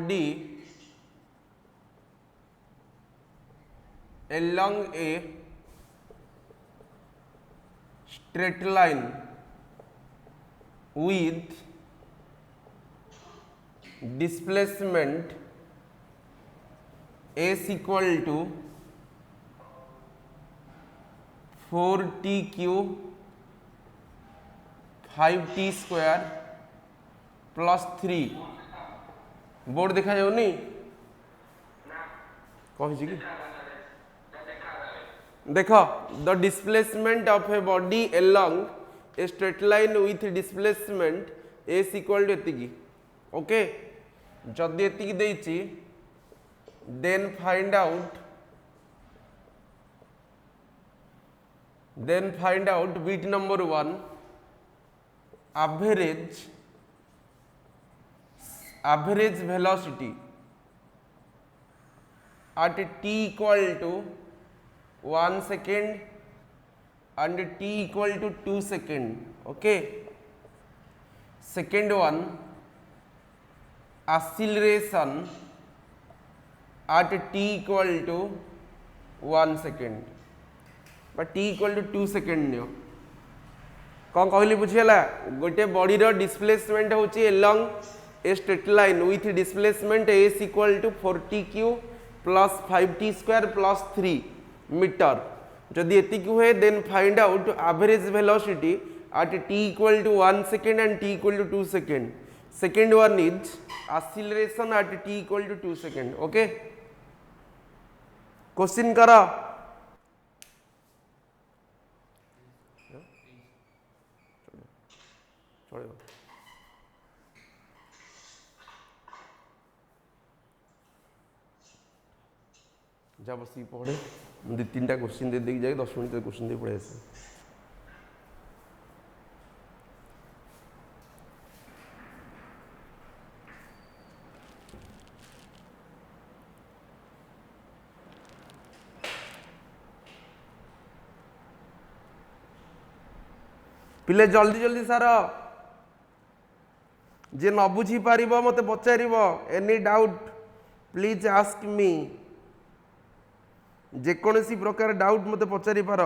body along a straight line with displacement s equal to 4tq 5t square plus 3 board देखा जाऊनी कौन सी की देखो the displacement of a body along a straight line with displacement S equal to एतिकी okay जदि एतिकी देइछि then find out bit number 1 average velocity at t equal to 1 second and t equal to 2 second. Okay. Second one, acceleration at t equal to 1 second but t equal to 2 second नियो कौन कहली बुझीगला गोटे body रो displacement होची along a straight line with displacement S equal to 40q plus 5t square plus 3 metre जदि एतिक हुए then find out average velocity at t equal to 1 second and t equal to 2 second. Second one is acceleration at t equal to 2 second. Okay. Question करा जा बस पढ़े दो तीन टा क्वेश्चन दे जाए 10 मिनट क्वेश्चन दे पढ़े आसे पिले जल्दी जल्दी सार जे न बुझी पार मत पचार any doubt please ask me जेकोसी प्रकार डाउट मत पचारि पार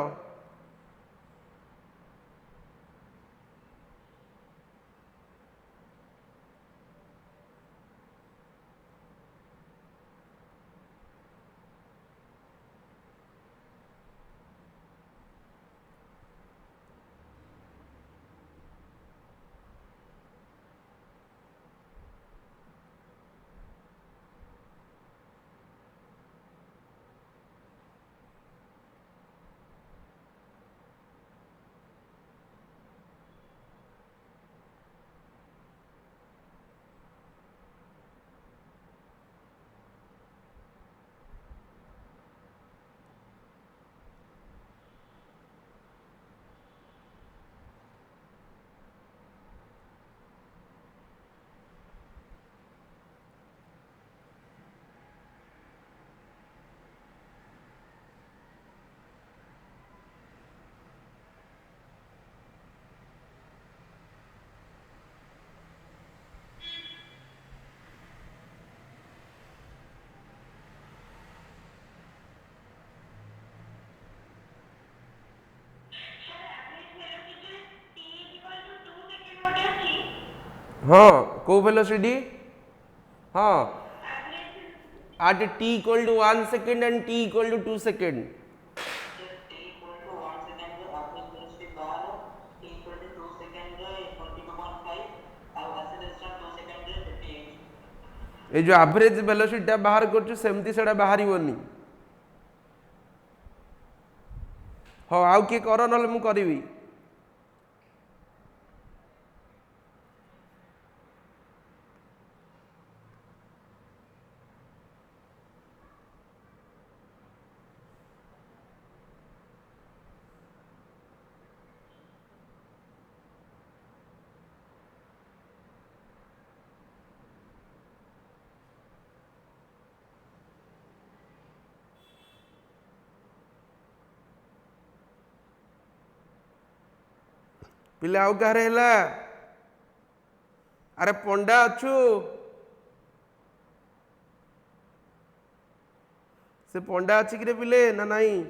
हाँ को वेलोसिटी हाँ at t equal to 1 second and t equal to 2 second ये जो एवरेज वेलोसिटी बाहर कर सेमती से बाहर हाँ आउ किए कर ना मुझे करी पिले आउ कह अरे पंडा अच्छु से पंडा अच्छी कि पिले ना नहीं?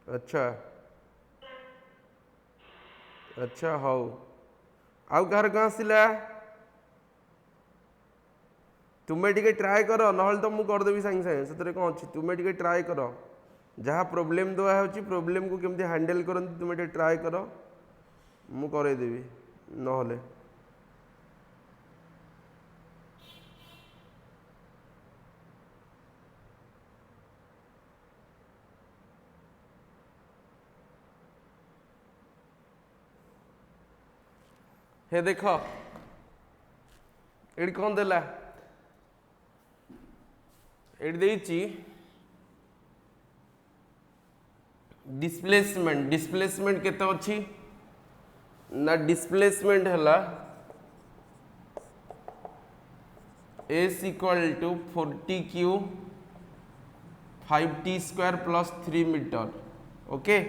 अच्छा अच्छा हाउ आउ कहार कहाँ आसला तुम्हें टिके ट्राए कर ना तो मुझे करदेवी सागे सागे से कौन अच्छी तुम्हें टिके ट्राए कर जहाँ प्रोब्लेम दिया हो प्रोब्लेम को केमती हैंडल करते तुम्हें टिके ट्राए कर मु करदेवी नहले हे देख ये कौन देला ये डिस्प्लेसमेंट डिस्प्लेसमेंट केते अच्छी ना डिस्प्लेसमेंट है एस इक्वल टू 40 क्यू 5t square plus 3 metre okay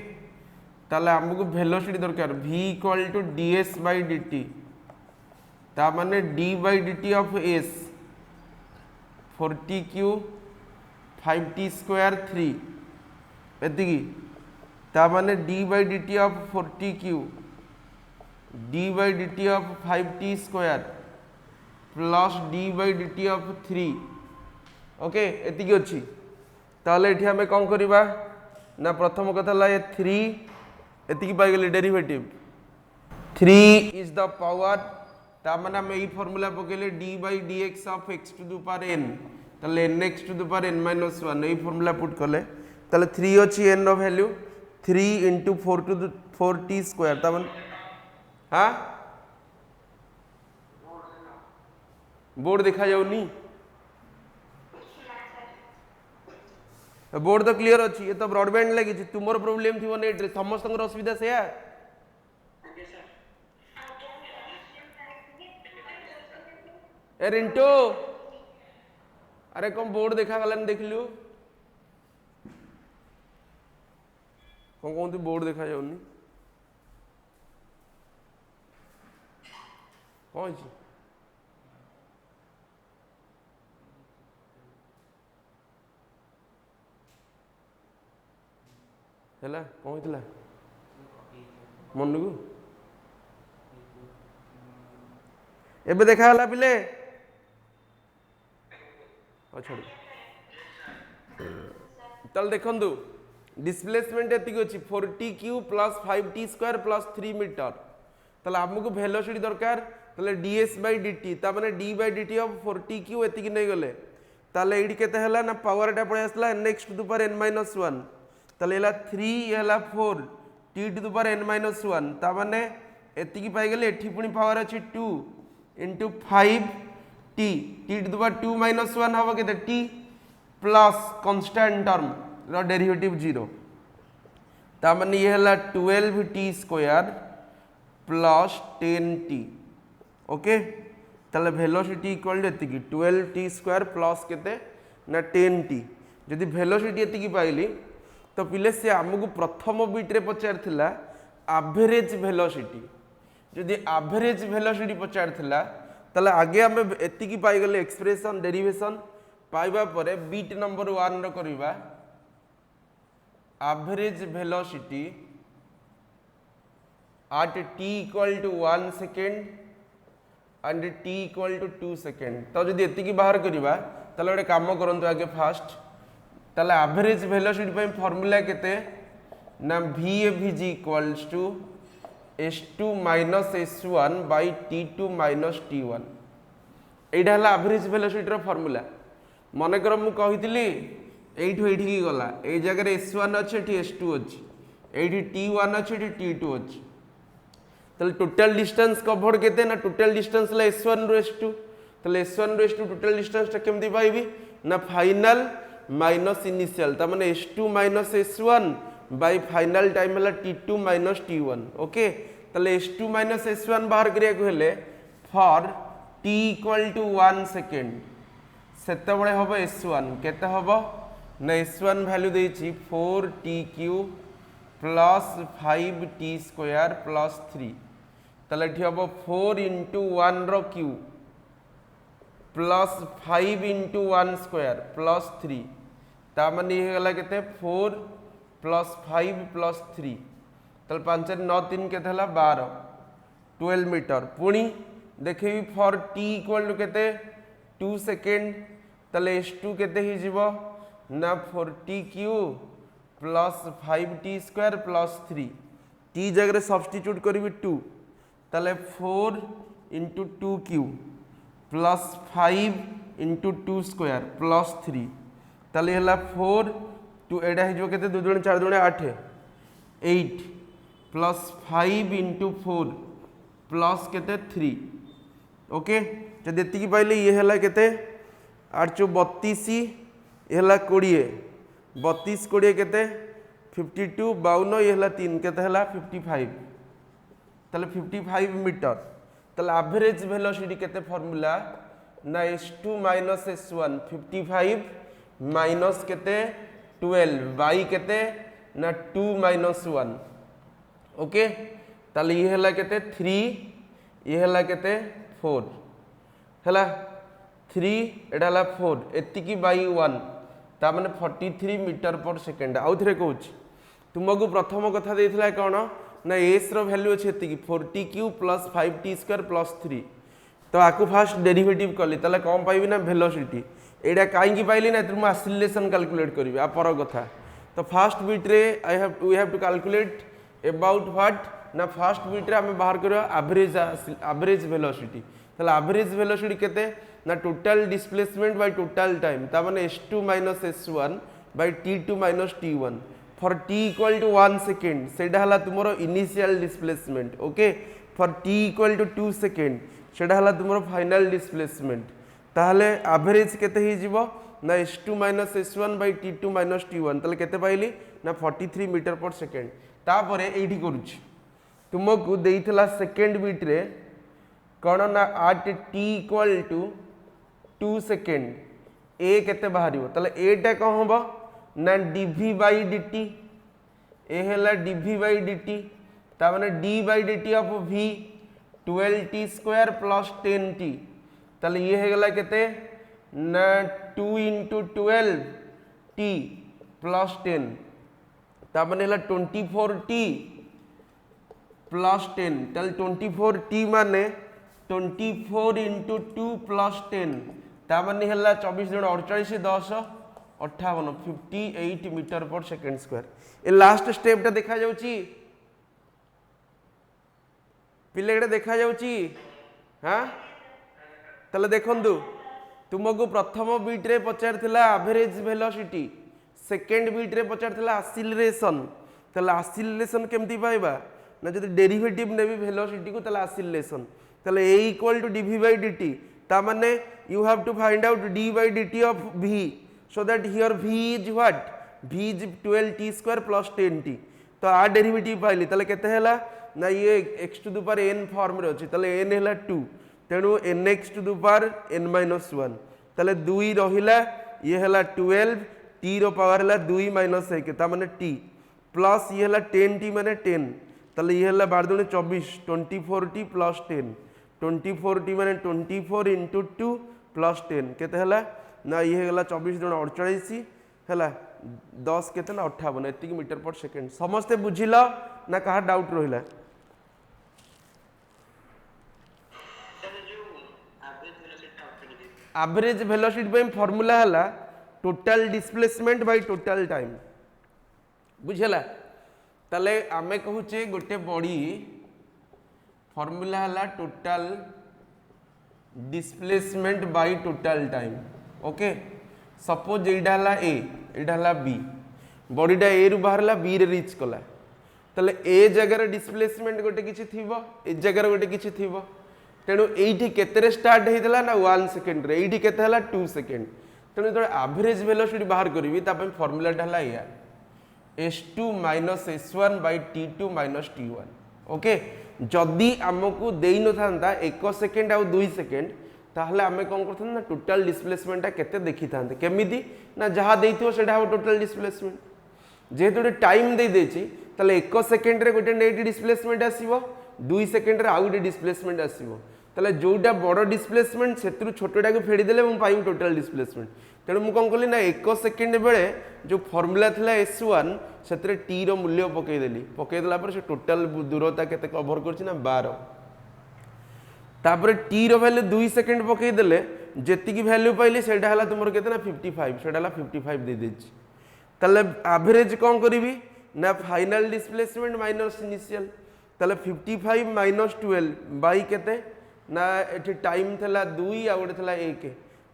ताले हमको वेलोसिटी दरकार v equal to ds by dt ता माने d by dt of s 40 क्यू 5t स्क्वायर 3 एतिकी ता माने d बाई dt ऑफ 40 क्यू d by dt of 5t square plus d by dt of 3 okay एतिकी अच्छी ताले एठी हमें कौन करिबा ना प्रथम कथा ला 3 एतिकी पाई गेले डेरिवेटिव 3 इज द पावर ता माने हम एई फार्मूला पकेले d by dx of x to the power n ताले nx to the power n minus 1 एई फार्मूला पुट कले ताले 3 अछि n रो value 3 into 4 to the 4t square ता माने हां बोर्ड देखा जाउनी बोर्ड तो क्लियर अच्छी ये तो ब्रॉडबैंड लगी तुमर प्रोब्लेम थी नेट रे समस्त असुविधा से ए रिंटो अरे कौन बोर्ड देखा गला देख लू कौन कौन थी बोर्ड देखा जाऊनी कौन छी है कौन होता मन को एबे देखा गला पिले छोड़ तल देखंतु डिस्प्लेसमेंट एतिक अछि 40 q plus 5t square plus 3 metre तले हमको वेलोसिटी दरकार तले ds बाय dt ता माने d बाय dt ऑफ 40 क्यू एतिक नै गले तले एडी केते हला ना पावर टा पळे आसला next to the power n - 1 तले हला 3 हला 4 t to the power n - 1 ता माने एतिक पाई गेले एठी पुनी पावर अछि 2 into 5 t t to the power 2 - 1 हबो केते t प्लस कांस्टेंट टर्म रो डेरिवेटिव 0 ता माने ये हला 12t square plus 10t okay ताले वेलोसिटी इक्वल टू एतिकी 12t स्क्वायर प्लस केते ना 10t जदि वेलोसिटी एतिकी पाइली तो पिले से हमको प्रथम बीट रे पचार थिला एवरेज वेलोसिटी जदि एवरेज वेलोसिटी पचार थिला ताले आगे हम एतिकी पाई गले एक्सप्रेशन डेरिवेशन पाइबा परे बीट नंबर 1 रो करबा average velocity at t equal to 1 second and t equal to 2 second तो जदि एतिकी बाहर करबा ताले गोटे काम करंतु आगे फास्ट ताले एवरेज वेलोसिटी पई फार्मूला केते ना vavg equals to s2 minus s1 by t2 minus t1 एटा हला एवरेज वेलोसिटी रो फार्मूला मन कर मु कहितली एठो एठी की गला ए जगह रे s1 अछि एठी s2 अछि एठी t1 अछि एठी t2 अछि तले टोटल डिस्टेंस कवर्ड केते ना टोटल डिस्टेंस ला s1 रो s2 तले s1 रो s2 टोटल डिस्टेंस ता केमदी पाइबी ना फाइनल माइनस इनिशियल ता माने s2 minus s1 bye final time है t2 माइनस t1 ओके ताले s2 माइनस s1 बाहर करिया को हेले for t equal to 1 second सेते बळे हबो s1 केते हबो ना s1 वैल्यू देछि 4t³ plus 5t square plus 3 ताले एठी हबो 4 into 1 रो cube plus 5 into 1 square plus 3 ता माने हे गला केते 4 प्लस 5 प्लस 3 ताले 5 9 3 केते हला 12 12 मीटर पुणी देखिबी फॉर t इक्वल टू केते 2 सेकेंड ताले s2 केते ही जीवो ना 4t³ plus 5t square plus 3 t जगह सब्स्टिट्यूट करी 2 ताले 4 into 2³ plus 5 into 2 square plus 3 ताले हला 4 2 एडा हिजो केते 2 दुणे 4 दुणे 8 8 प्लस 5 into 4 प्लस केते 3 ओके तो देती की पाइले ये हला केते 8 32 ये हला 20 32 20 केते 52 52 ये हला 3 केते हला 55 ताले 55 मीटर ताले एवरेज वेलोसिटी केते फार्मूला ना s2 माइनस s1 55 माइनस केते 12 बाई केते ना 2 माइनस 1 ओके ताले ये हला केते 3 ये हला केते 4 हला 3 एटा हला 4 एति की बाई 1 ता माने 43 मीटर पर सेकेंड आउ थरे कहूँ तुमको प्रथम कथा देथिला कोन ना एस रो वैल्यू अछि एति की 40³ प्लस 5t स्क्वायर प्लस 3 तो आकु फास्ट डेरिवेटिव कली तले कम पाइबी ना वेलोसिटी एडा काई की पाइली ना तुम एक्सीलरेशन कैलकुलेट करबी आ पर कथा तो फास्ट बीट रे we have to calculate about what ना फास्ट बीट रे हम बाहर करियो एवरेज वेलोसिटी तले एवरेज वेलोसिटी केते ना total displacement by total time ता माने s2 minus s1 by t2 minus t1 for t equal to 1 second सेडा हला तुमरो initial displacement okay for t equal to 2 second सेडा हला तुमरो फाइनल डिस्प्लेसमेंट ताहले एवरेज केते ही जीवो ना s2 minus s1 by t2 minus t1 तले केते पाइली ना 43 मीटर पर सेकेंड तापरे एठी करूची तुमको देइथला सेकेंड बीट रे कोन ना at t equal to 2 second ए केते बाहरियो तले एटा को होबो ना dv बाई dt ए हैला dv बाई dt ता माने d by dt of v 12t square plus 10t तले ये हे गला केते ना 2 into 12t प्लस 10 ता माने हैला 24t प्लस 10 तले 24t माने 24 into 2 प्लस 10 ता माने हैला 24 गुण 48 10 58 58 मीटर पर सेकेंड स्क्वायर ए लास्ट स्टेप टा देखा जाउची पिलेडे देखा जाउची हां तले देखंदु तुमको प्रथम बीट रे पचार थिला एवरेज वेलोसिटी सेकेंड बीट रे पचार थिला एक्सीलरेशन तले एक्सीलरेशन केमती पाइबा ना जदि डेरिवेटिव नेबी वेलोसिटी को तले एक्सीलरेशन तले a equal to dv by dt ता माने you have to find out d by dt of v so that here v is what v is 12t square plus 10t तो आ derivative पाइली तले केते हैला ना ये x to the power n form रे अछि तले n हैला 2 तेनु nx to the power n minus 1 तले 2 रहिला ये हैला 12 t रो पावर हैला 2 minus 1 ता माने t प्लस ये हैला 10t माने 10 तले ये हैला 12 दुने 24 24t plus 10 24t माने 24 into 2 plus 10 केते हैला ना ये गला 24 दुने 48 हैला 10 केते ना 58 एति मीटर पर सेकेंड समस्ते बुझिला ना कहा डाउट रहिला एवरेज वेलोसिटी पे फार्मूला हैला total displacement by total time बुझला तले आमे कहूचे गोटे बॉडी फार्मूला हैला total displacement by total time okay suppose एटा हला ए एटा हला बी बॉडीटा ए रु बाहरला बी रे रीच कला तले ए जगह रे डिस्प्लेसमेंट गोटे किछि थिबो ए जगह रे गोटे किछि थिबो तेणु एठी केते रे स्टार्ट हेतला ना 1 सेकंड रे एठी केते हला 2 सेकंड तेणु जो एवरेज वेलोसिटी बाहर करी फर्मूलाटा है S2 minus S1 by T2 minus T1 okay जदि आमको दे न था 1 सेकेंड आउ 2 सेकेंड ताहले आमे कौन करते ना टोटल डिस्प्लेसमेंटा केते देखी था केमिति ना जहाँ देइथिबो सेटा हो टोटल डिस्प्लेसमेंट जेहेतु गोटे टाइम दे देछि ताले 1 सेकेंड रे गोटे नेट डिस्प्लेसमेंट आसीबो 2 सेकेंड रे आउ गोटे डिस्प्लेसमेंट आसीबो ताले जोटा बड़ डिस्प्लेसमेंट सेत्रु छोटटा को फेडी देले मु पाइम टोटल डिस्प्लेसमेंट तेणु मुझे कौन कली ना 1 सेकेंड बेले जो फर्मूला था S1 से टी रो मूल्य पकईदेला से टोटाल दूरता के कभर कर 12 तापर टी रो वैल्यू 2 सेकेंड पकईदे जी वैल्यू पाइली से तुम के 55 से 55 दे देछि ताले एवरेज कौन करी ना फाइनल डिस्प्लेसमेंट माइनस इनिशियल ताले 55 माइनस 12 बाई केते ना एठी टाइम थला 2 आ गोटे थला 1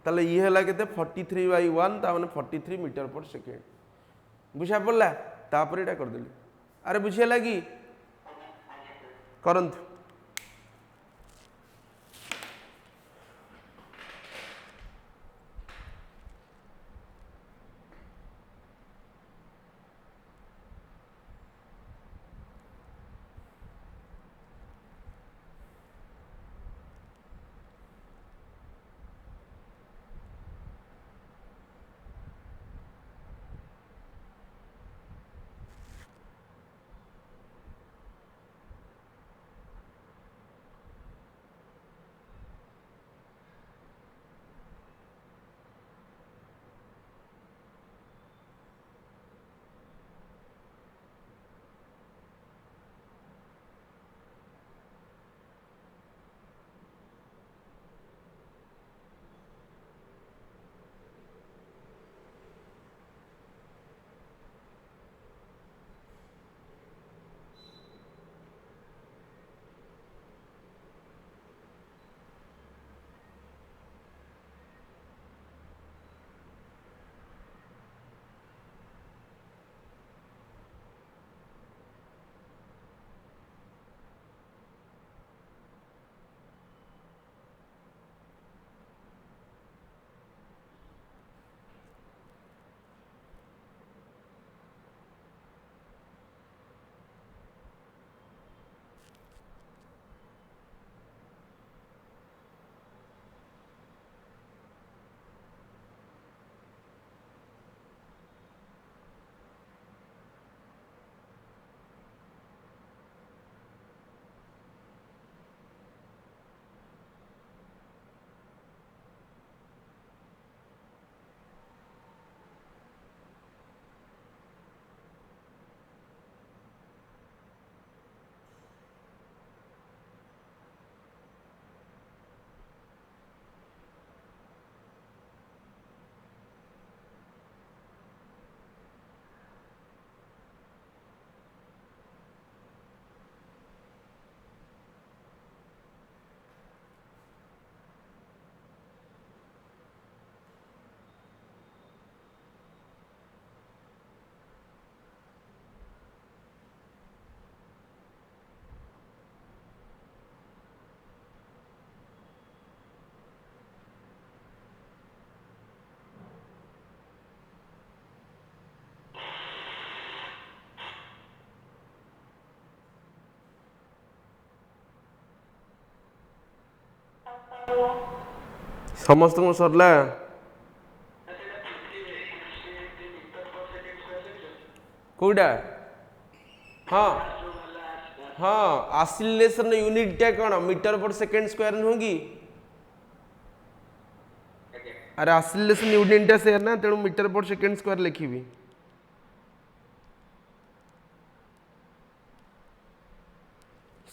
ताले ये हला केते 43 बाई 1 ता माने 43 मीटर पर सेकेंड बुझा पड़ला तापर एटा कर देली अरे बुझियला कि करंतु समस्त को सरला कोडा हाँ हाँ आसिलेशन यूनिट टा कौन मीटर पर सेकेंड स्क्वायर नुह कि अरे आसिलेशन यूनिट टा से ना तेणु मीटर पर सेकेंड स्क्वायर लिखी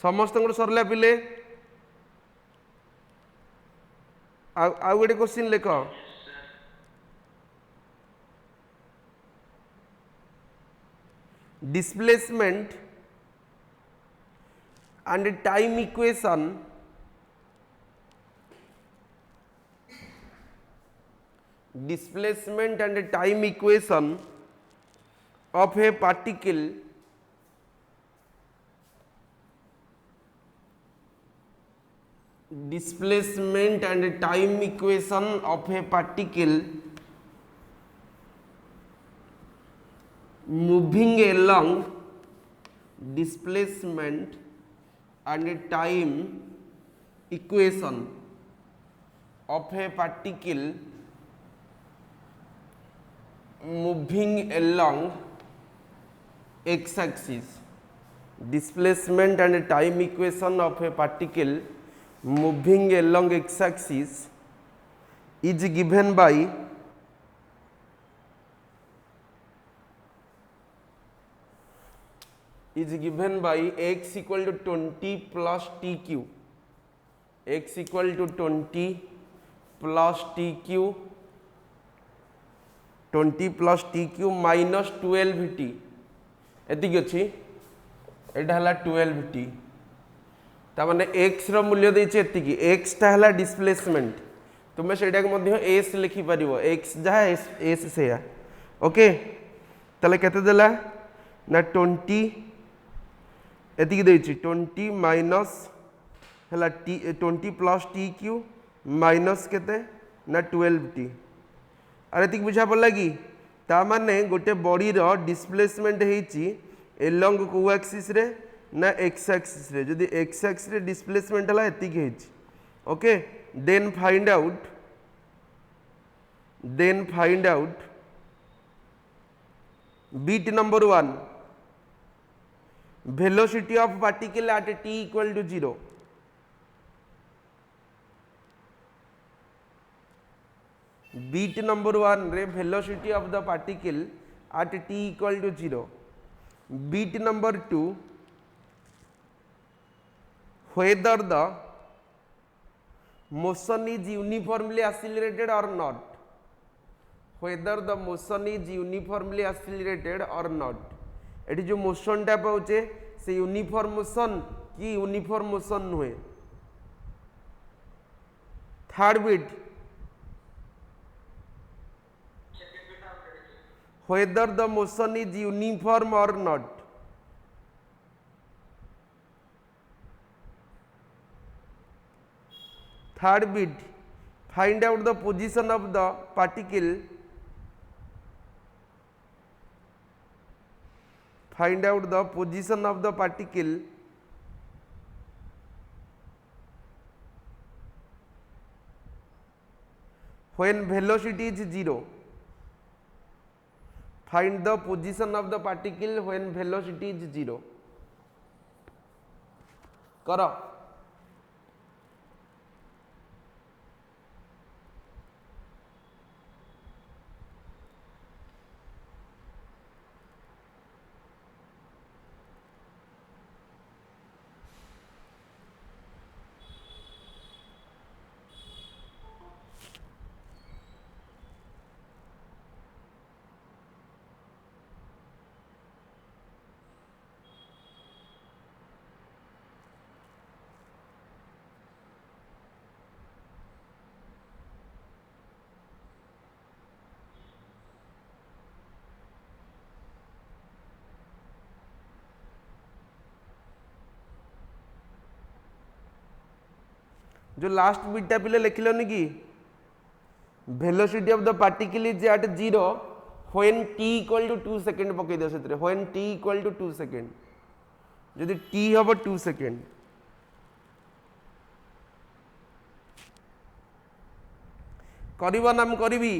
समस्त सरला पिले आउ गोटे क्वेश्चन लिख displacement and time equation displacement and time equation of a particle displacement and time equation of a particle moving along displacement and time equation of a particle moving along x axis. Displacement and time equation of a particle moving along x axis is given by x equal to 20 plus tq, x equal to 20 plus tq, 20 plus tq minus 12t एतिक अच्छी एटा हला 12t तामाने x रो मूल्य देछि एतिकी x टा हला displacement तुमे सेटा के मध्य s लिखि परिवो x जहा s सेया ओके तले केते देला ना 20 एतिकी देछि 20 माइनस हला t 20 प्लस tq माइनस केते ना 12t अरे एतिक बुझा पड़ला कि ता माने गोटे बॉडी रो डिस्प्लेसमेंट हेछि एलोंग को एक्सिस रे ना एक्स एक्सिस रे जदि एक्स एक्सिस रे डिस्प्लेसमेंट हला एतिक हेछि okay then find out bit number 1 velocity of particle at t equal to 0. Beat number 1 रे velocity of the particle at t equal to 0. Beat number 2 whether the motion is uniformly accelerated or not. Whether the motion is uniformly accelerated or not. Eighty जो motion टा पाउचे से uniform motion कि uniform motion नुहे. Third bit whether the motion is uniform or not. Third bit find out the position of the particle. Find out the position of the particle when velocity is 0. Find the position of the particle when velocity is 0. करो जो last beta पिले लिखिलनि कि velocity of the particle is at 0 when t equal to 2 second पकई दो सेतरे when t equal to 2 second जदि t हबो 2 सेकंड करिबो नाम करिबी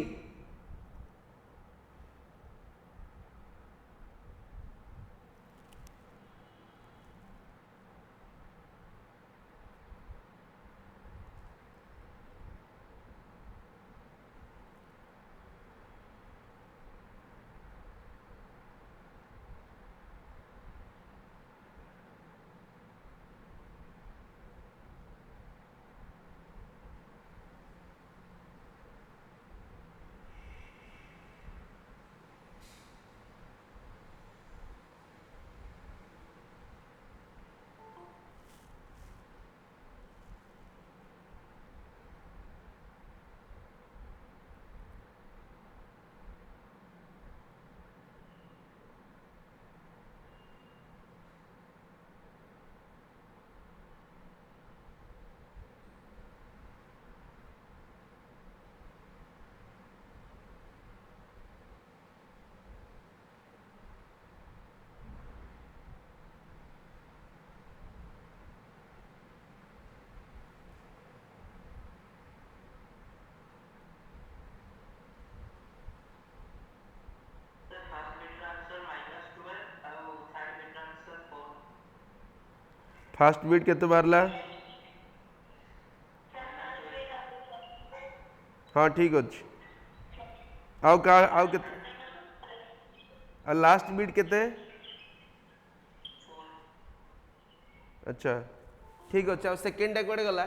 फास्ट बीट केते बाहरला हाँ ठीक अच्छे आउ का आउ के लास्ट बीट केते अच्छा ठीक अच्छे आ सेकेंड टा कुआडे गला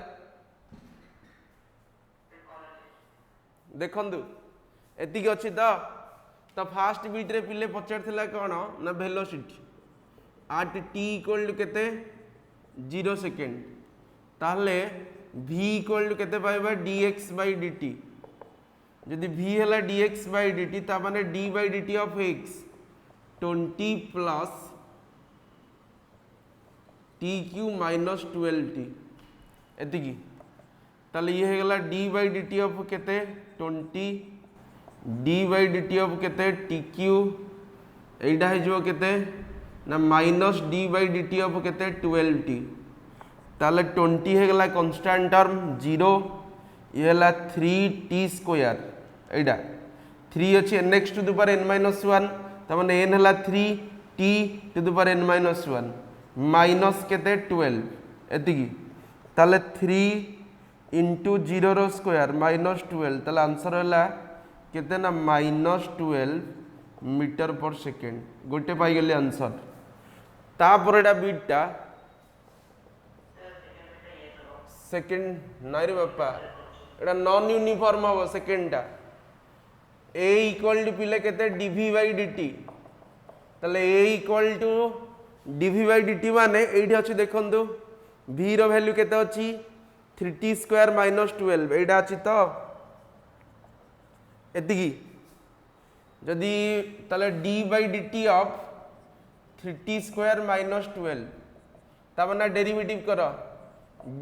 देखंतु एतिक अच्छी तो फास्ट बीट रे पिले पचार कौन ना velocity at t equal to केते 0 सेकेंड ताहले v इक्वल टू केते पाइबा dx बाई dt जदि v है dx बाई dt ता माने d by dt of x 20 plus T Q minus 12t एतिकी ताले ये है गला d बाई dt ऑफ केते 20 d बाई dt ऑफ केते टी क्यू एटा है जो केते ना minus d by dt of केते 12t ताले 20 है गला कांस्टेंट टर्म 0 ये हला 3t स्क्वायर एटा 3 अछि nx to the power n minus 1 त माने n हला 3t to the power n minus 1 minus केते 12 एतिकी ताले 3 इंटू 0 रो स्क्वायर माइनस 12 ताले आंसर हला केते ना माइनस 12 मीटर पर सेकेंड गोटे पाई गेले आंसर तापर एटा बीटा सेकेंड नाइ रे बापा एटा नॉन यूनिफॉर्म हो सेकेंडटा a इक्वल टू पिले केते dv बाई dt ताले a equal to dv by dt माने एठी अछि देखंतु v रो वैल्यू केते अछि 3t स्क्वायर माइनस 12 एटा अछि तो एतिकी जदि ताले d by dt of 3t square minus 12 ता माने डेरिवेटिव करो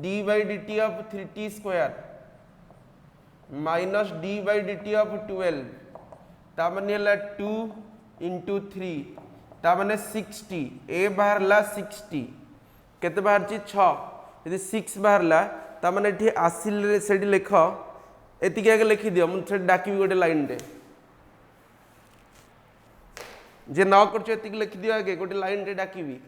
d by dt of 3t square minus d by dt of 12 ता माने हला 2 इंटू 3 ता माने 60 a बाहरला 60 केते बाहर छी 6 यदि 6 बाहरला ता माने एठी आसिल रे सेडी लेख एतिके आगे लिखि दियो मु से डाकी गोटे लाइन रे जे न करछ एतिके लिखि दियो आगे गोटे लाइन रे डाकीबी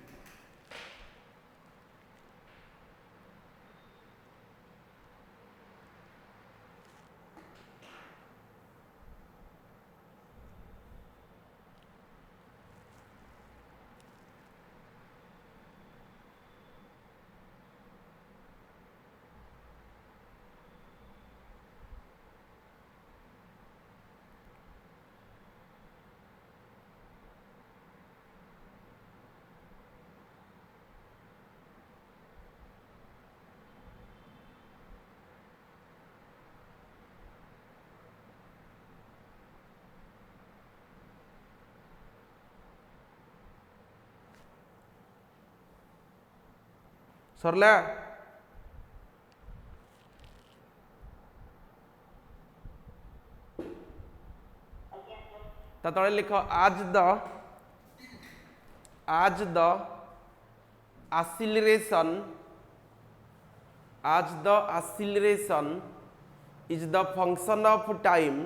सरला ता तळे लिख आज the acceleration is the function of time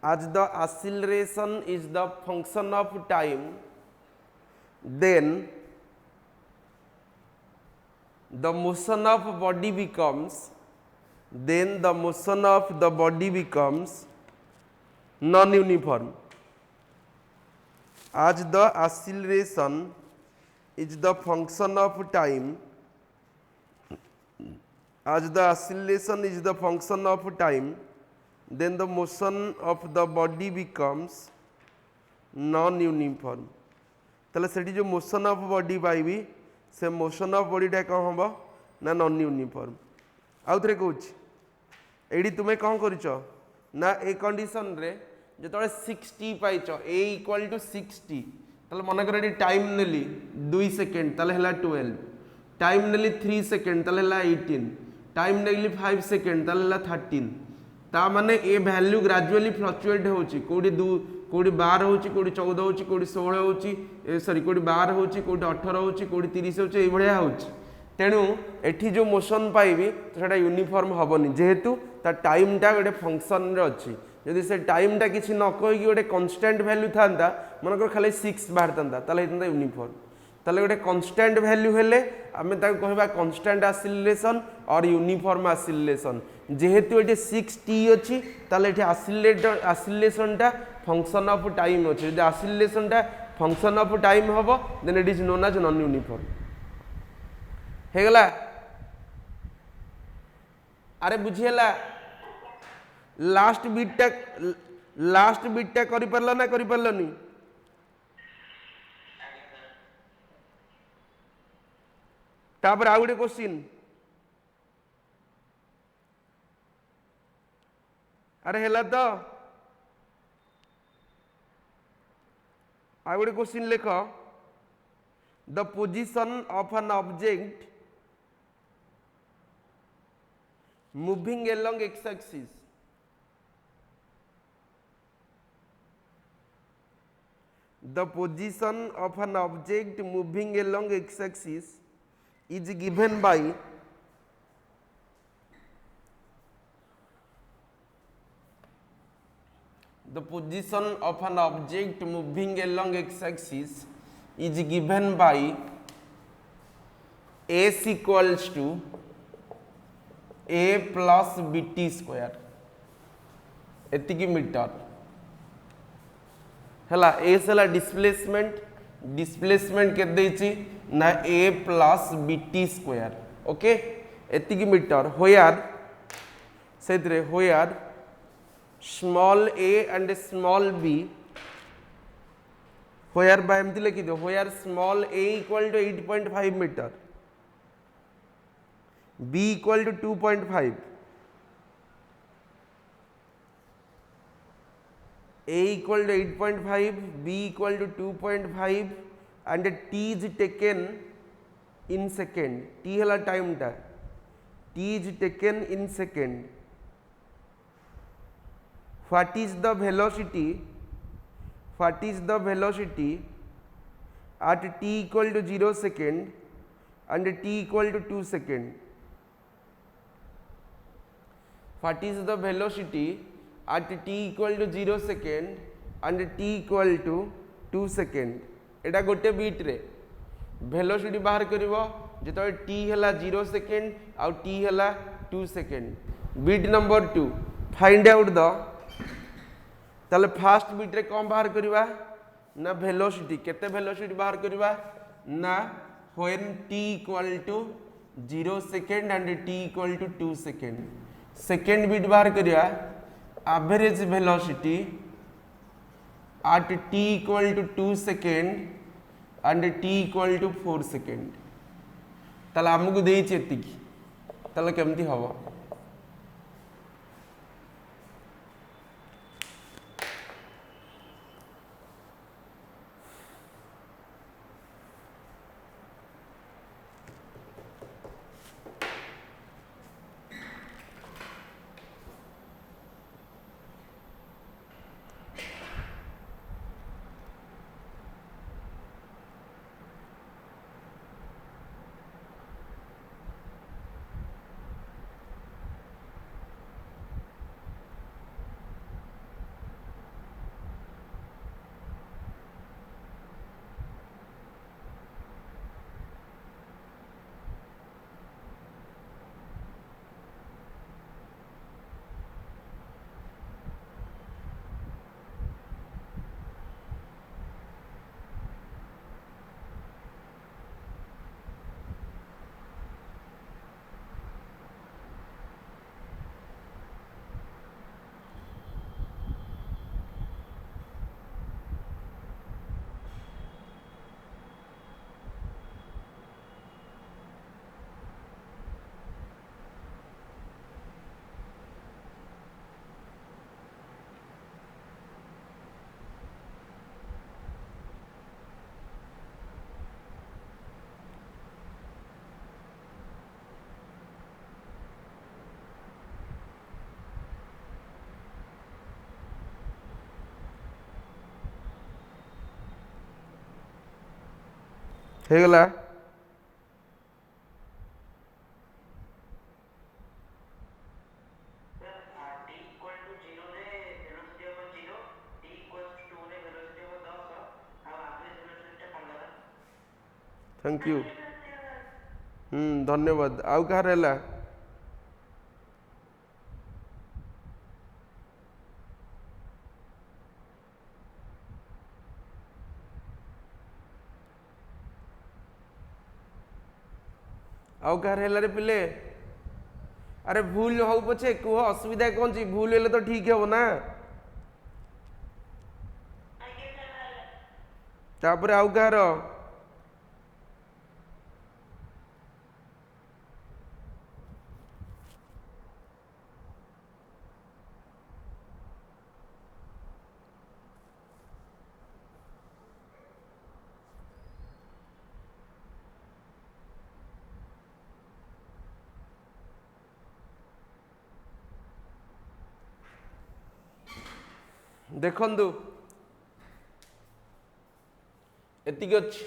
as the acceleration is the function of time then the motion of body becomes non-uniform. As the acceleration is the function of time, then the motion of the body becomes non-uniform. ताले सेठी जो motion of body पाइबी से motion of बॉडीटा कौन हम ना non uniform आउ थे कौच ये तुम्हें कौन कर ना ए कंडीशन रे जो 60 पाइच ए इक्वल टू 60 ताले मन कर टाइम नेली 2 सेकेंड ताले हला 12 टाइम नेली 3 सेकेंड ताले हला 18 टाइम नेली 5 सेकेंड ताले हला 13 ता माने ए वैल्यू ग्रेजुअली फ्लक्चुएट होची कोडी 12 होची कोडी 14 होची कोडी 16 होची सॉरी कोडी 12 होची कोडी 18 होची कोडी 30 होची ए भलिया होची तेणु एठी जो मोशन पाइबी तो सेटा यूनिफॉर्म हबनी जेहेतु ता टाइम टा गोटे फंक्शन रे अछि यदि से टाइम टा किछि न कहि गोटे कांस्टेंट वैल्यू थांता मनकर खाली 6 बाहर थांता ताले हितंता यूनिफॉर्म ताले गोटे कांस्टेंट वैल्यू हेले आमे ताको कहबा कांस्टेंट एक्सीलरेशन और यूनिफॉर्म एक्सीलरेशन जेहेतु ये 6t अच्छी ताले ये एक्सीलरेशनटा फंक्शन ऑफ टाइम अच्छे जो एक्सीलरेशनटा फंक्शन ऑफ टाइम हम then it is known as non uniform हे गला। अरे बुझीला लास्ट बिटटा करि परला ना करि परलनी तापर आ गोटे क्वेश्चन अरे हेला तो आ गोटे क्वेश्चन लिख the position of an object moving along x axis the position of an object moving along x axis is given by the position of an object moving along x axis is given by s equals to a plus bt square एतिकी metre हला s हला displacement के देछि ना a plus bt square ओके एतिकी metre होयार सेतरे होयार small a and small b होयार बा एमति लिखि दो होयार small a equal to 8.5 metre b equal to 2.5 a equal to 8.5 b equal to 2.5 and t is taken in second t hela time ta t is taken in second what is the velocity at t equal to 0 second and t equal to 2 second what is the velocity at t equal to 0 second and t equal to 2 second एटा गोटे beat रे velocity बाहर करिवो जेतो t हला 0 second आ t हला 2 second bit number 2 find out the ताले first bit रे कौन बाहर करिवा ना वेलोसिटी केते वेलोसिटी बाहर करिवा ना when t equal to 0 second and t equal to 2 second second bit बाहर करिया average velocity at t equal to 2 second and t equal to 4 second ताले हमको देइछि एतिकी ताले केमती हबो ହେଇଗଲା थैंक यू। धन्यवाद। आउ कहार है? आउ कहार है रे पिले? अरे भूल हो पछे कह असुविधा कौन ची? भूल हेले तो ठीक है ना। तापर आउ कहार? देखंतु एतिक अच्छी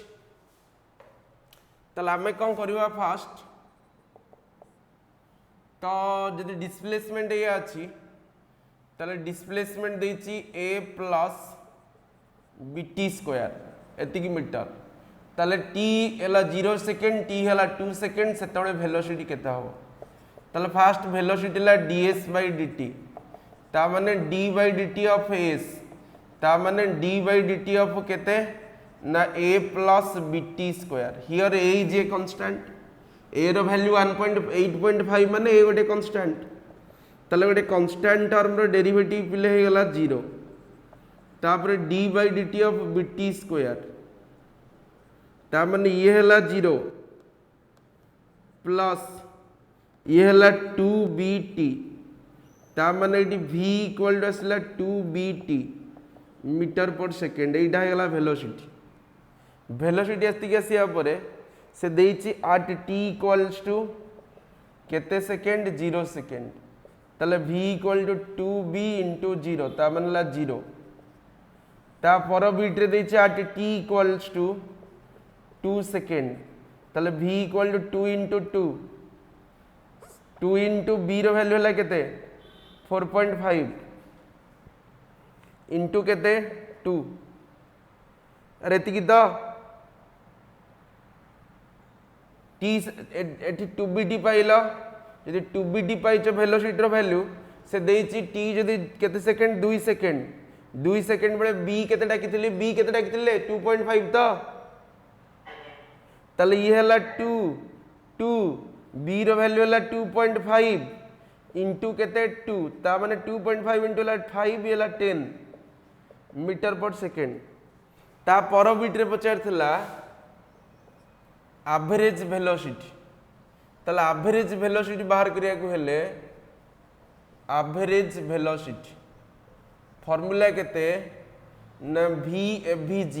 ताले आमे कौन करवा फास्ट तो जदि डिस्प्लेसमेंट ये अच्छी ताले डिस्प्लेसमेंट देची a प्लस bt स्क्वायर एतिक मीटर ताले t एला 0 सेकेंड t एला 2 सेकेंड सेतबे वेलोसिटी केता हो ताले फास्ट वेलोसिटी ला ds बाय dt ता माने d by dt of s ता माने d बाय dt ऑफ केते ना a plus bt square here a is a constant a रो वैल्यू 8.5 माने a गोटे कांस्टेंट ताले गोटे कांस्टेंट टर्म रो डेरिवेटिव पिले हे गला 0 तापर d by dt of bt square ता माने ये हला 0 प्लस ये हला 2bt ता माने इटी v इक्वल टू असला 2bt मीटर पर सेकेंड एटा हे गला वेलोसिटी वेलोसिटी आस्तिक आसिया परे से देइची at t इक्वल्स टू केते सेकेंड 0 सेकेंड ताले v equal to 2b into 0 ता मानला 0 ता पर बीट रे देइची at t equals to 2 second ताले v equal to 2 into 2 into b रो वैल्यू हला केते 4.5 इंटू केते 2 अरे एतिकी तो t एठी 2bt पाइलो यदि 2bt पाइछ वेलोसिटी रो वैल्यू से देइची t यदि केते सेकेंड 2 सेकेंड बळे b केते डाकिथिले b केते डाकिथिले 2.5 तो ताले ये हला 2 b रो वैल्यू हला 2.5 इंटू केते 2 ता माने 2.5 इंटू ला 5 येला 10 मीटर पर सेकेंड ता पर बीट रे पचार थिला एवरेज वेलोसिटी ताले एवरेज वेलोसिटी बाहर करिया को हेले एवरेज वेलोसिटी फार्मूला केते ना v avg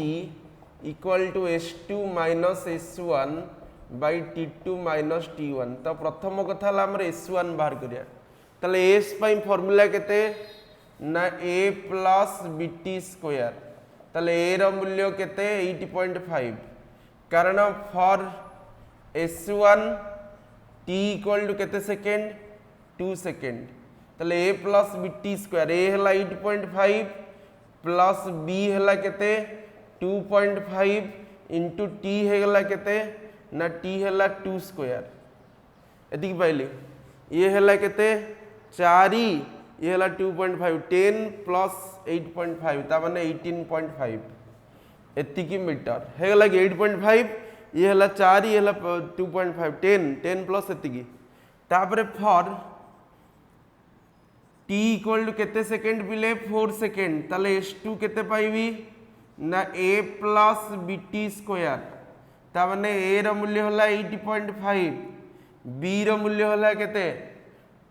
equal to s2 minus s1 by t2 minus t1 तो प्रथम कथा हला हमर s1 बाहर करिया ताले s पई फार्मूला केते ना a प्लस bt स्क्वायर ताले a रो मूल्य केते 80.5 कारण for s1 t equal to केते सेकेंड 2 सेकेंड ताले a plus bt square a हला 8.5 प्लस b हला केते 2.5 इंटू t हे गला केते ना t हला 2 स्क्वायर एति पाइली ये हला केते 4 ये हला 2.5 10 प्लस 8.5 ता माने 18.5 एति मीटर हे गला 8.5 ये हला 4 ये हला 2.5 10 प्लस एति तापरे फॉर t इक्वल टू केते सेकेंड पिले 4 सेकेंड ताले s2 केते पाइबी ना a प्लस bt स्क्वायर ता माने a रो मूल्य होला 80.5 b रो मूल्य होला केते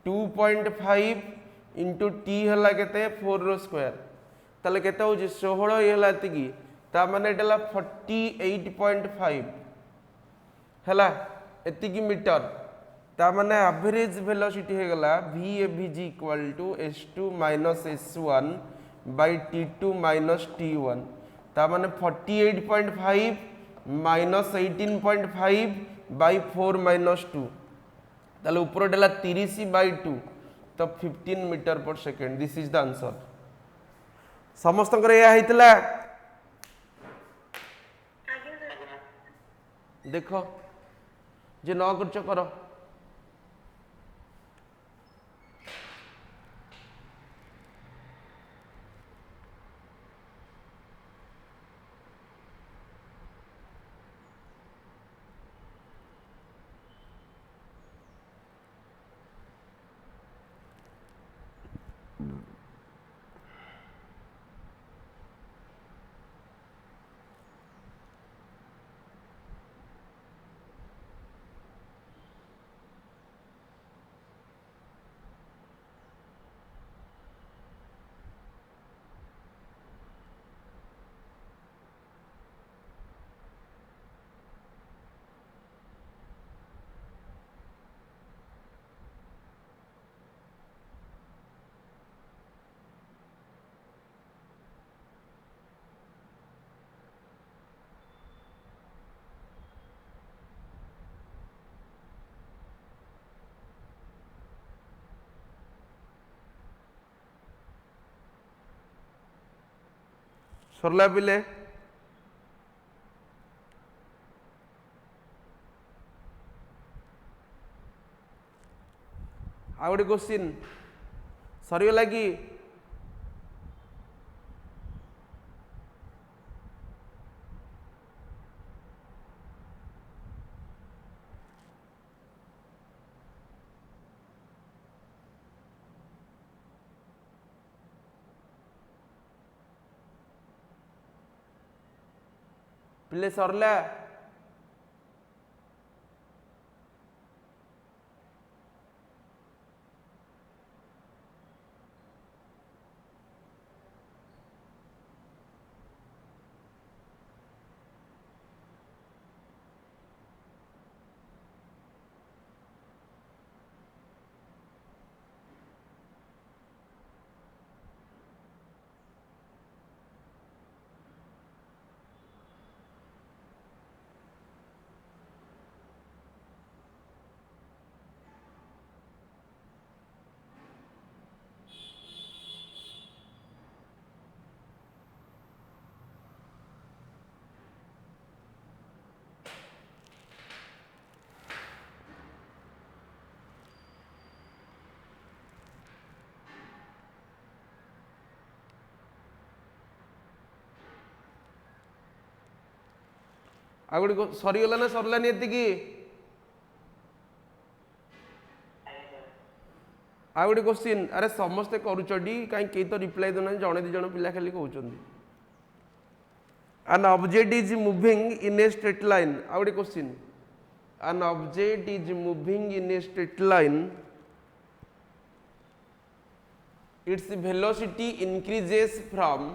2.5 इंटू t होला केते 4 रो स्क्वायर ताले केते हो 16 ये होला एतिकी ता माने एटला 48.5 हला एतिकी मीटर ता माने एवरेज वेलोसिटी हे गला v avg equal to s2 minus s1 by t2 minus t1 ता माने 48.5 माइनस 18.5 बाय 4 माइनस 2 ताले ऊपर डेला 30 बाय 2 तो 15 metre per second this is the answer समस्त या हेतिला देख जे न कर कर सरला पिले आ गोटे क्वेश्चन सरीगला कि पिले सरला आ गोटे सरीगला ना सरलानी एति आ गोटे क्वेश्चन अरे समस्ते करुचडी कहीं कई तो रिप्लाई देना जड़े दी जन पिला खाली कहते an object is moving in a straight line आ गोटे question an object is moving in a straight line its velocity increases from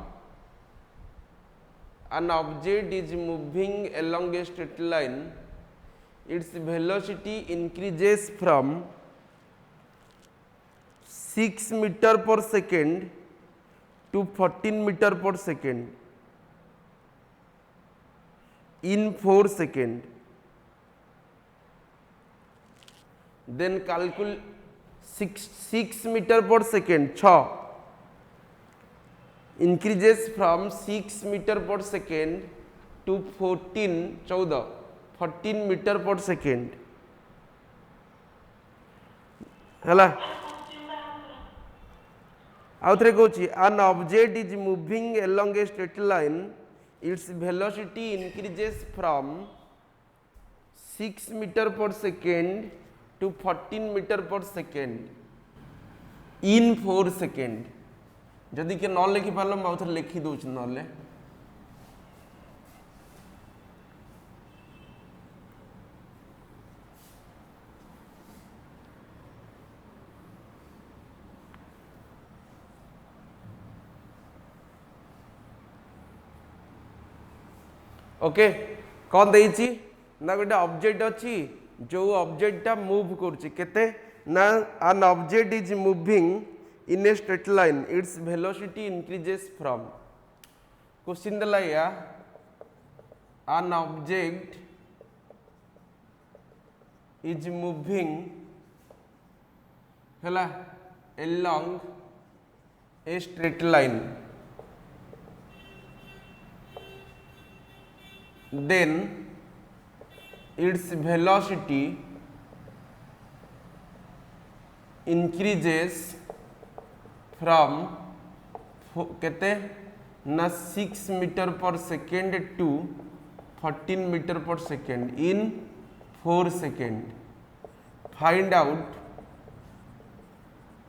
an object is moving along a straight line its velocity increases from 6 meter per second to 14 meter per second in 4 seconds. Then calculate 6 meter per second 6 increases from 6 meter per second to 14 meter per second है आउ थे कहूँ an object is moving along a straight line its velocity increases from 6 meter per second to 14 meter per second in 4 seconds जदि के न लिखि पार मुझे लिखि दूँ ना ओके कौन देइछि ना गोटे ऑब्जेक्ट अच्छी जो ऑब्जेक्टटा मूव करुच्ची केते ना an object is moving in a straight line its velocity increases from question दला या an object is moving हला along a straight line then its velocity increases from केते ना 6 metre per second to 14 metre per second in 4 second. Find out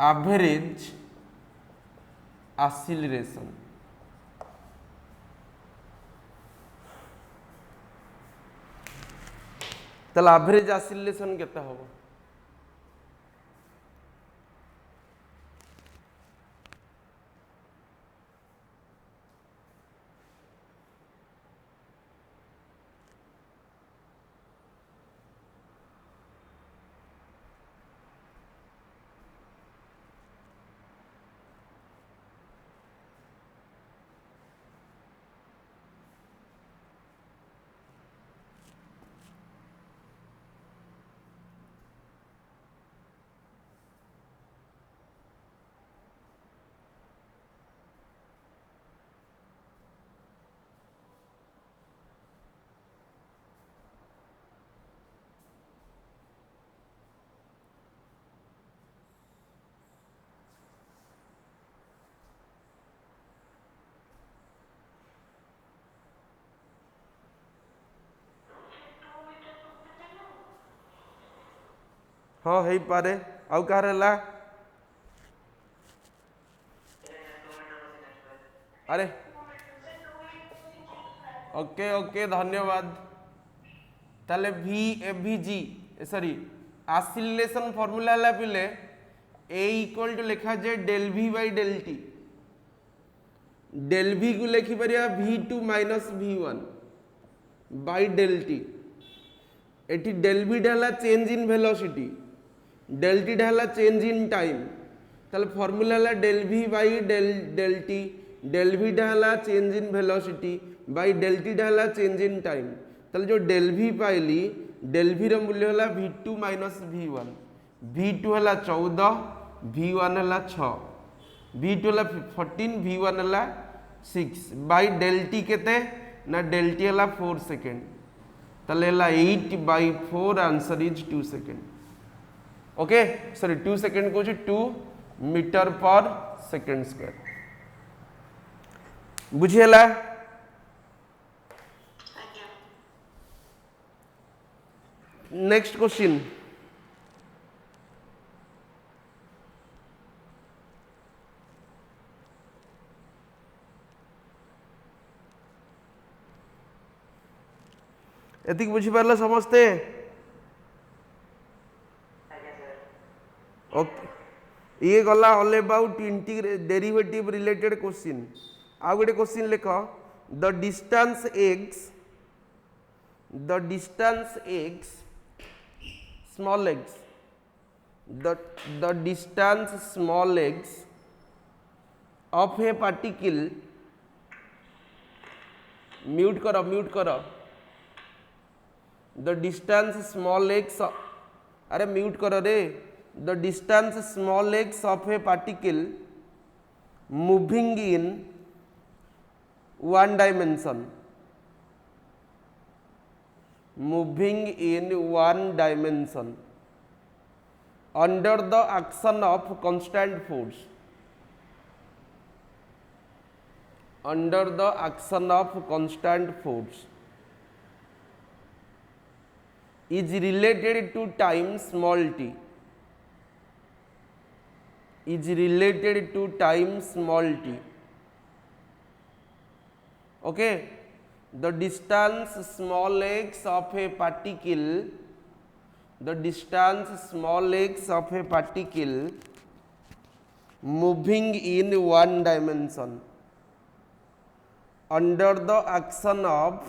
average acceleration. ताले average acceleration केते होबो? हाँ हो पारे. आउ कहार है? अरे ओके ओके धन्यवाद. ताले भी एभीजी सॉरी एक्सीलरेशन फॉर्मूला है पिले ए इक्वल टू लिखा जाए del v by del t. Del v को लिखि परिया v2 minus v1 by del t. एटी डेल वी ढाला change in velocity, del t ढाला चेंज इन टाइम. ताले फॉर्मूला है del v by del t. Del v ढाला change in velocity by del t ढाला चेंज इन टाइम. ताले जो del v पाइली डेल वी रो मूल्य है v2 माइनस v1. v2 है 14, v1 है 6. v2 है 14, v1 है 6 बाई डेल टी केते ना डेल टी है 4 सेकेंड. ताले 8 by 4 answer is 2 second. Okay sorry 2 second को 2 मीटर पर सेकेंड स्क्वायर. बुझीला? Next question. एतिक बुझी पारला समस्ते? ओके ये गला all about derivative related question. आ गोटे क्वेश्चन लिख the distance x small x the distance small x of a particle mute करो the distance small x अरे म्यूट करो रे. the distance small x of a particle moving in one dimension under the action of constant force is related to time small t. Okay, the distance small x of a particle moving in one dimension under the action of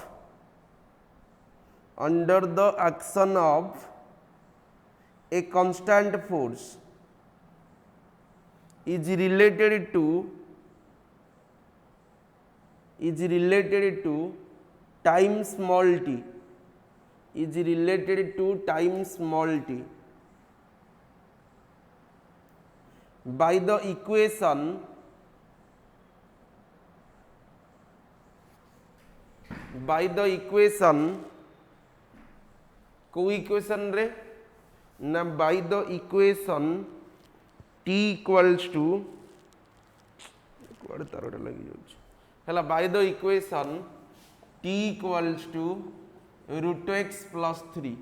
a constant force is related to time small t. By the equation को equation रे ना by the equation t equals to कुआडे तारटा लगी जाउछ हला by the equation t equals to √x plus 3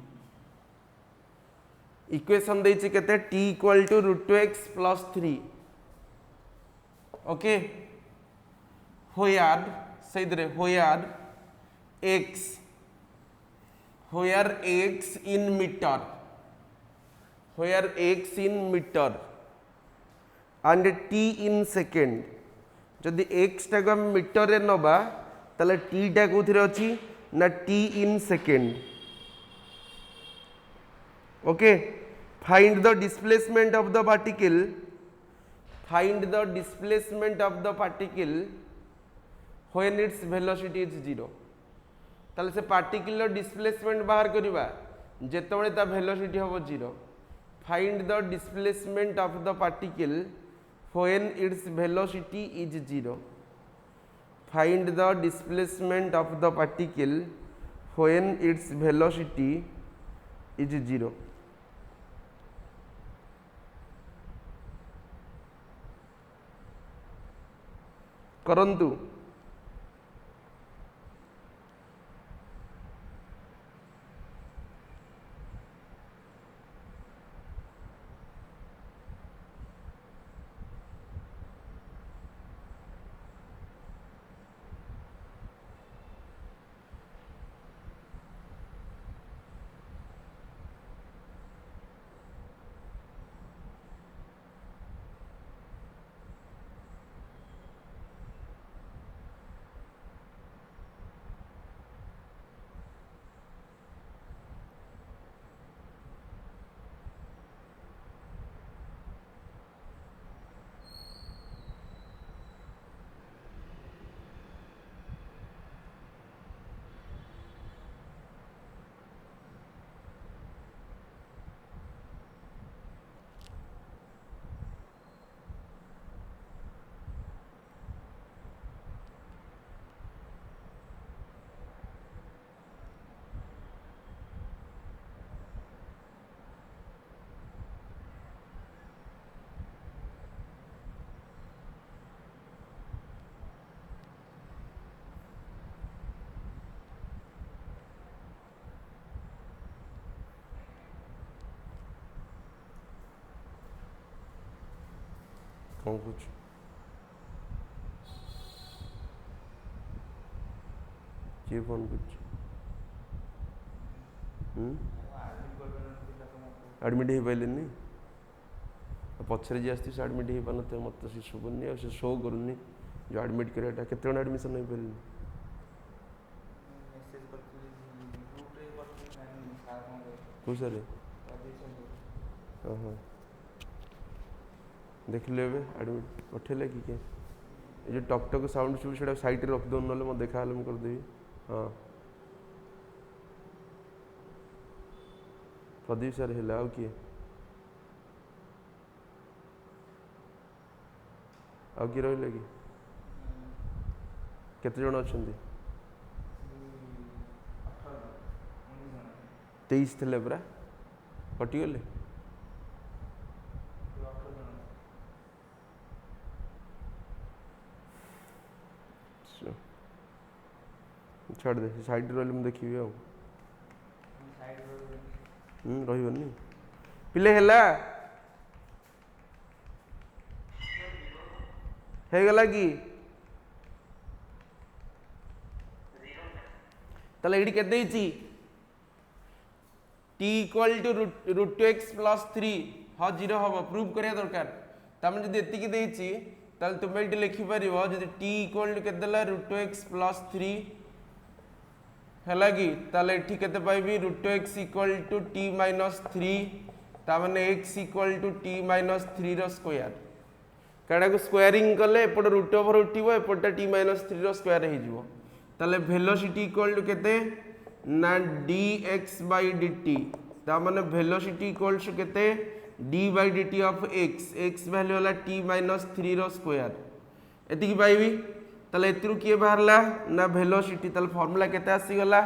equation देछि केते t equal to √x plus 3 okay होयार सहीदरे होयार x in meter where x in meter and t in second जदि x टाको हम मीटर रे नबा ताले t टा कोथिरे अछि ना t in second okay find the displacement of the particle when its velocity is 0 ताले से पार्टिकल डिस्प्लेसमेंट बाहर करिबा जेतबेले ता वेलोसिटी होबो 0 find the displacement of the particle when its velocity is 0 find the displacement of the particle when its velocity is 0 करंतु कौन कुछ ये फोन कुछ एडमिट हो पारे पछरे जी आसती से एडमिट हो पार मत से शुभुनि से शो करूनी जो एडमिट कराटा केते एडमिशन हो पारे कौ सारे हाँ देख लो एडमिट पठेले कि ये जो टक टक साउंड शुभ से साइड रे रखिद ना मत देखा मुझे करदेवी हाँ प्रदीप सर है आउ किए आउ किए रही कि केते जन अच्छा 23 थे पूरा कटिगले छाड़ दे साइड रही मुझे देखी रही पिले है कि ताले एडी केते t equal to √x plus 3 हाँ 0 हम प्रूव करिया दरकार तमें जब एतिकी देछि ताले तुम ये लिखि परिबो जदि t इक्वल टू केते देला √x प्लस 3 हैला कि ताले एठी केते पाइबी √x equal to t minus 3 ता माने x equal to t minus 3 रो स्क्वायर काडा को स्क्वायरिंग कले एपट रूट ओवर उठिबो एपट t माइनस 3 रो स्क्वायर हे जिवो ताले वेलोसिटी इक्वल टू केते ना dx बाय dt ता माने वेलोसिटी इक्वल टू केते d by dt of x value वाला t माइनस 3 रो स्क्वायर एतिकी पाइबी ताले एतिरु किए बाहरला ना वेलोसिटी ताले फार्मूला केते आसी गला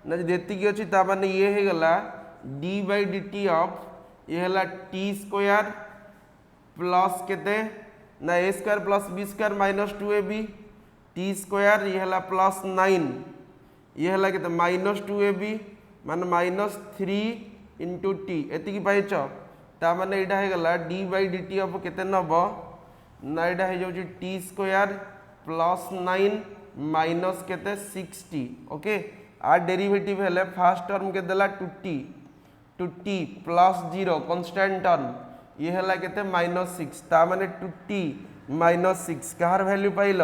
ना जे एतिकी अछि ता माने ये हे गला d by d t of ये है टी स्क्वायर प्लस केते ना a square plus b square minus 2ab t square ये है प्लस 9 ये है केते माइनस 2ab मान माइनस 3 इंटू टी एतिकी पाइछ ता माने एटा है गला d by d t of केते नब ना एटा है जाउची टी स्क्वायर प्लस 9 माइनस केते 60 ओके आ डेरिवेटिव है फर्स्ट टर्म के देला 2t प्लस 0 कांस्टेंट टर्म ये है केते माइनस 6 ता माने 2t माइनस 6 कहार वैल्यू पाइल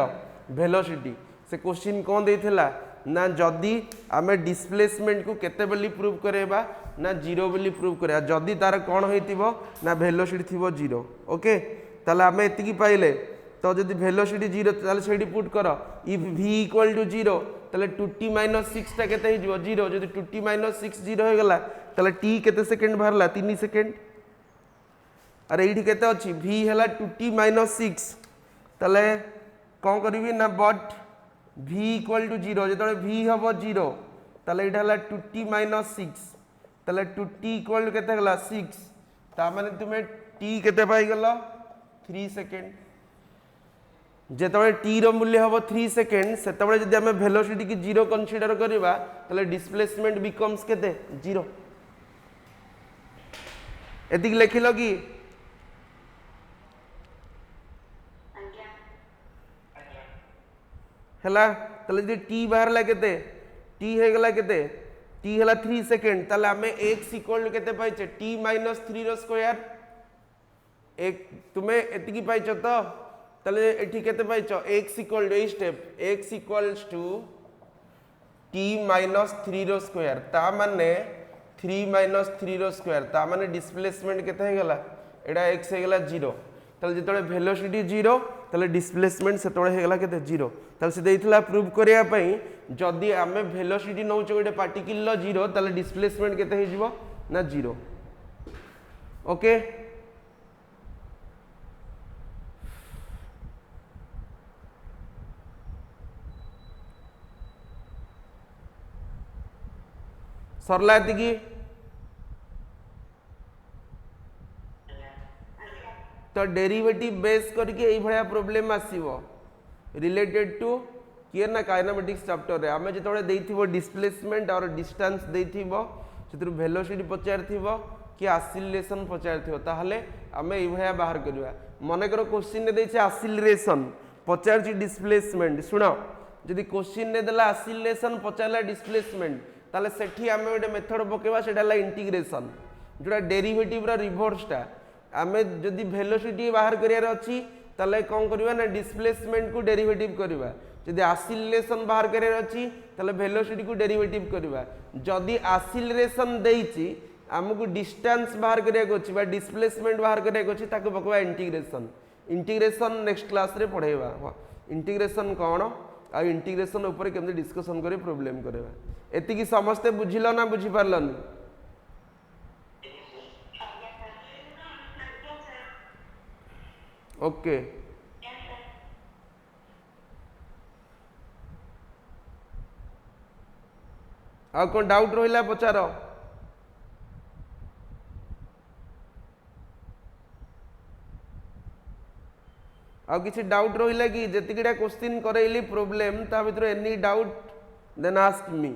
वेलोसिटी से क्वेश्चन कौन देथिला ना जदि आमे डिस्प्लेसमेंट को केते बेली प्रूव करेबा ना 0 बेली प्रूव करेबा जदि तार कौन होइतिबो ना वेलोसिटी थिबो 0 ओके ताले आमे एतिकी पाइले तो जदि वेलोसिटी 0 ताले सेडी पुट करो इफ v इक्वल टू 0 ताले 2t माइनस 6 ता केते हिजबो 0 जदि 2t माइनस 6 0 हो गला ताले t केते सेकंड बाहरला 3 सेकंड अरे एठी केते अछि v हला 2t माइनस 6 ताले कौन करिवि ना बट v इक्वल टू 0 जेतले v हबो 0 ताले एटा हला 2t माइनस 6 ताले 2t इक्वल टू केते हला 6 ता माने तुमे t केते पाई गलो 3 सेकंड जेतले t रो मूल्य हबो 3 सेकंड सेतबे जदि हमें वेलोसिटी की 0 कंसीडर करिबा ताले डिस्प्लेसमेंट बिकम्स केते 0 एतिक लिखिलो कि हैला ताले जे t बाहर ला केते t हे गला केते t हला 3 सेकंड ताले हमें x इक्वल टू केते पाइछे t माइनस 3 रो स्क्वायर एक तुमे एतिकी पाइछो तो ताले एठी केते पाइछो x equal to a step x equals to t minus 3 रो स्क्वायर ता माने 3 माइनस 3 रो स्क्वायर ता माने डिस्प्लेसमेंट केते हे गला एडा x हे गला 0 ताले जेतले वेलोसिटी 0 ताले डिस्प्लेसमेंट सेतले हे गला केते 0 ताले से देइथिला प्रूव करिया पई जदि आमे वेलोसिटी नौ गोटे पार्टिकल 0 ताले डिस्प्लेसमेंट केते हे जिवो ना 0 ओके सरला एतिकी तो डेरिवेटिव बेस करके यही भाया प्रॉब्लम आसीबो रिलेटेड टू किए ना काइनेमेटिक्स चैप्टर रे आमे जेतोळे देइथिबो डिस्प्लेसमेंट और डिस्टेंस देइथिबो सेतिर वेलोसिटी पचारथिबो कि एक्सीलरेशन पचारथिबो ताहले आमे एही भाया बाहर करबा मने करो क्वेश्चन ने देइछे एक्सीलरेशन पचारछि डिस्प्लेसमेंट सुनो जदि क्वेश्चन ने देला एक्सीलरेशन पचारला डिस्प्लेसमेंट ताहले सेठी आमे गोटे मेथड पकेबा सेटाला इंटीग्रेशन जोटा डेरिवेटिव रा रिवर्सटा आमे जदि वेलोसिटी बाहर करियार अछि ताले कोन करबा ना डिस्प्लेसमेंट को डेरिवेटिव करबा जदि एक्सीलरेशन बाहर करियार अछि ताले वेलोसिटी को डेरिवेटिव करबा जदि एक्सीलरेशन देइछि हमकु डिस्टेंस बाहर करिया को अछि बा डिस्प्लेसमेंट बाहर करिया को अछि ताको बकवा इंटीग्रेशन इंटीग्रेशन नेक्स्ट क्लास रे पढाइबा इंटीग्रेशन कोन आ इंटीग्रेशन ऊपर केमते डिस्कशन करे प्रॉब्लम करबा एतिकी समस्त बुझिलो ना बुझि पारलनी ओके आ कोन डाउट रहिला पचारो आ किसी डाउट रहिला कि जतिकिडा क्वेश्चन करैली प्रॉब्लम ता भीतर any doubt then ask me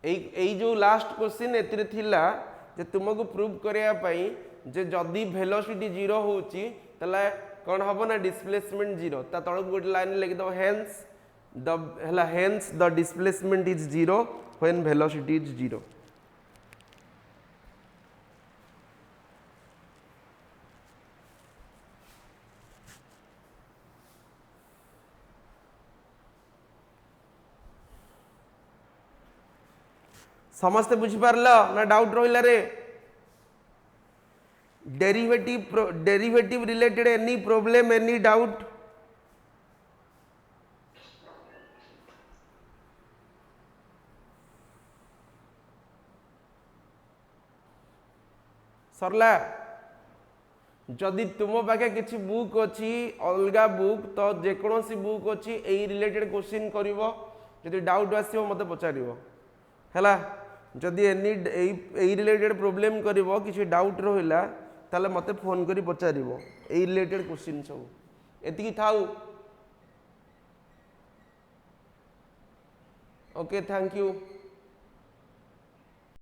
एई जो लास्ट क्वेश्चन एतिरे थिला जे तुमको प्रूव करिया पई जे जदी वेलोसिटी 0 होची तला कोन हबो ना डिस्प्लेसमेंट 0 ता तळ गुड लाइन लिख दो hence the displacement is 0 when velocity is 0 समस्ते बुझी पारला ना डाउट रहिला रे derivative related any problem any doubt सरला जदि तुम पाखे किसी बुक अच्छी अलग बुक तो जेकोसी बुक अच्छी यही रिलेटेड क्वेश्चन करिवो जदि डाउट आसीबो मते पचारिवो हैला जदि एनी यही रिलेटेड प्रॉब्लम करिवो किसी डाउट रहिला ताले मते फोन करी पचारिवो यही रिलेटेड क्वेश्चन सब एतिकी थाउ ओके थैंक यू।